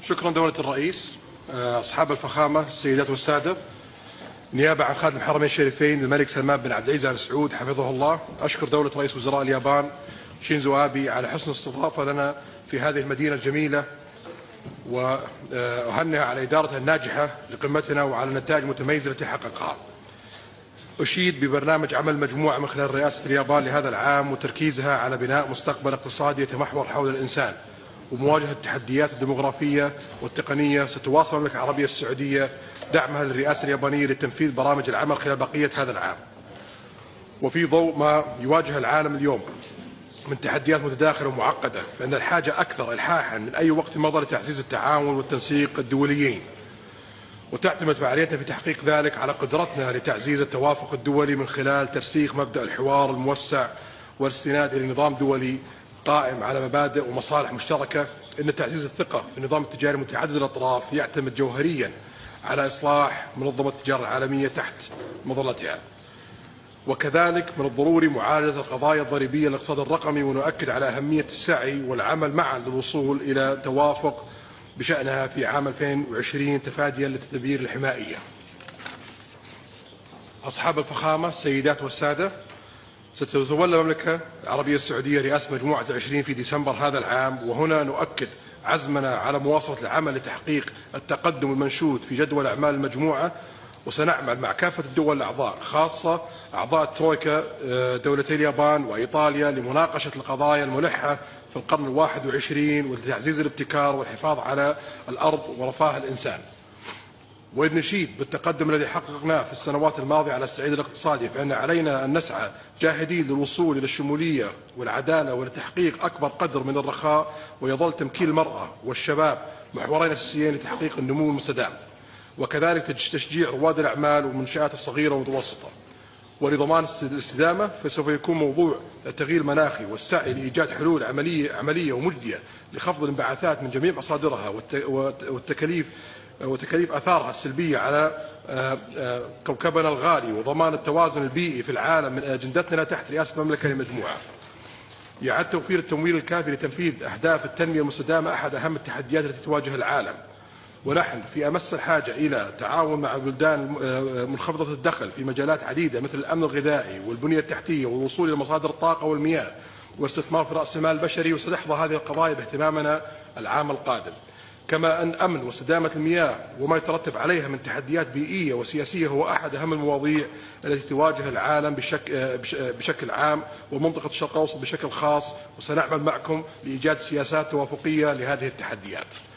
شكرا دولة الرئيس. أصحاب الفخامة السيدات والسادة، نيابة عن خادم الحرمين الشريفين الملك سلمان بن عبد العزيز آل سعود حفظه الله، أشكر دولة رئيس وزراء اليابان شينزو آبي على حسن الاستضافة لنا في هذه المدينة الجميلة، وأهنئها على إدارتها الناجحة لقمتنا وعلى النتائج المتميزة التي حققها. أشيد ببرنامج عمل المجموعة من خلال رئاسة اليابان لهذا العام وتركيزها على بناء مستقبل اقتصادي يتمحور حول الإنسان ومواجهة التحديات الديمغرافية والتقنية. ستواصل المملكة العربية السعودية دعمها للرئاسة اليابانية لتنفيذ برامج العمل خلال بقية هذا العام. وفي ضوء ما يواجه العالم اليوم من تحديات متداخلة ومعقدة، فإن الحاجة أكثر إلحاحا من أي وقت مضى لتعزيز التعاون والتنسيق الدوليين، وتعتمد فعاليتنا في تحقيق ذلك على قدرتنا لتعزيز التوافق الدولي من خلال ترسيخ مبدأ الحوار الموسع والاستناد إلى نظام دولي قائم على مبادئ ومصالح مشتركة. إن تعزيز الثقة في النظام التجاري متعدد الأطراف يعتمد جوهريا على إصلاح منظمة التجارة العالمية تحت مظلتها، وكذلك من الضروري معالجة القضايا الضريبية للاقتصاد الرقمي، ونؤكد على أهمية السعي والعمل معا للوصول إلى توافق بشأنها في عام 2020 تفاديا للتدابير الحمائية. أصحاب الفخامة السيدات والسادة، ستتولى المملكة العربية السعودية رئاسة مجموعة 20 في ديسمبر هذا العام، وهنا نؤكد عزمنا على مواصلة العمل لتحقيق التقدم المنشود في جدول أعمال المجموعة، وسنعمل مع كافة الدول الأعضاء خاصة أعضاء الترويكا دولتي اليابان وإيطاليا لمناقشة القضايا الملحة في القرن 21 ولتعزيز الابتكار والحفاظ على الأرض ورفاه الإنسان. وإذ نشيد بالتقدم الذي حققناه في السنوات الماضية على الصعيد الاقتصادي، فإن علينا أن نسعى جاهدين للوصول إلى الشمولية والعدالة ولتحقيق أكبر قدر من الرخاء، ويظل تمكين المرأة والشباب محورين أساسيين لتحقيق النمو المستدام، وكذلك تشجيع رواد الأعمال والمنشآت الصغيرة والمتوسطة. ولضمان الاستدامة فسوف يكون موضوع التغيير المناخي والسعي لإيجاد حلول عملية ومجدية لخفض الانبعاثات من جميع مصادرها وتكاليف أثارها السلبية على كوكبنا الغالي، وضمان التوازن البيئي في العالم من أجندتنا تحت رئاسة المملكة للمجموعة. يعد توفير التمويل الكافي لتنفيذ أهداف التنمية المستدامة أحد أهم التحديات التي تواجه العالم، ونحن في أمس الحاجة إلى تعاون مع البلدان منخفضة الدخل في مجالات عديدة مثل الأمن الغذائي والبنية التحتية والوصول إلى مصادر الطاقة والمياه والاستثمار في رأس المال البشري، وستحظى هذه القضايا باهتمامنا العام القادم. كما أن أمن واستدامة المياه وما يترتب عليها من تحديات بيئية وسياسية هو أحد أهم المواضيع التي تواجه العالم بشكل عام ومنطقة الشرق الأوسط بشكل خاص، وسنعمل معكم لإيجاد سياسات توافقية لهذه التحديات.